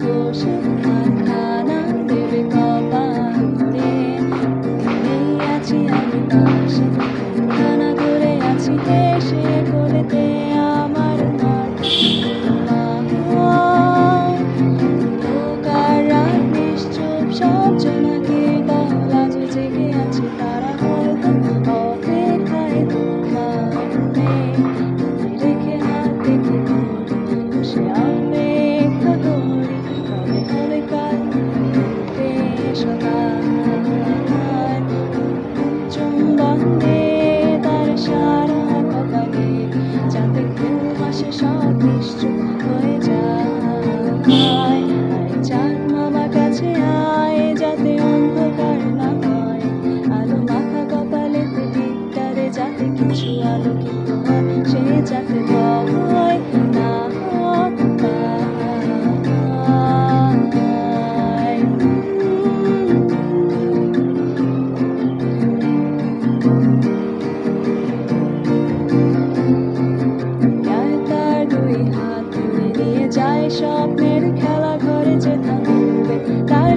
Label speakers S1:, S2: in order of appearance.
S1: বসে হাতখানা দেবে কপালে। এই আছি আমি পাশে, খানা ধরে আছি হেসে কোলেতে আমার মার। অন্ধকার রাত নিশ্চুপ, সব জোনাকি দল আজ জেগে আছে, তারা হয়তো অপেক্ষায় তোমারে রেখে হাত দেখে বসে অপেক্ষা করি, কবে হবে কাল ফিরতে সকাল। চুম্বন দে তার সারা কপালে, যাতে ঘুম আসে সব নিশ্চুপ হয়ে যায়। আয় চাঁদ মামা কাছে আয়, যাতে অন্ধকার না হয়, আলো মাখা কপালেতে টিকটারে যাতে কিছু আলোকিত হয়, সে যাতে ভয় না পায়। তার দুই হাত তুলে নিয়ে যায় স্বপ্নের খেলা ঘরে, যেথা মিলবে তার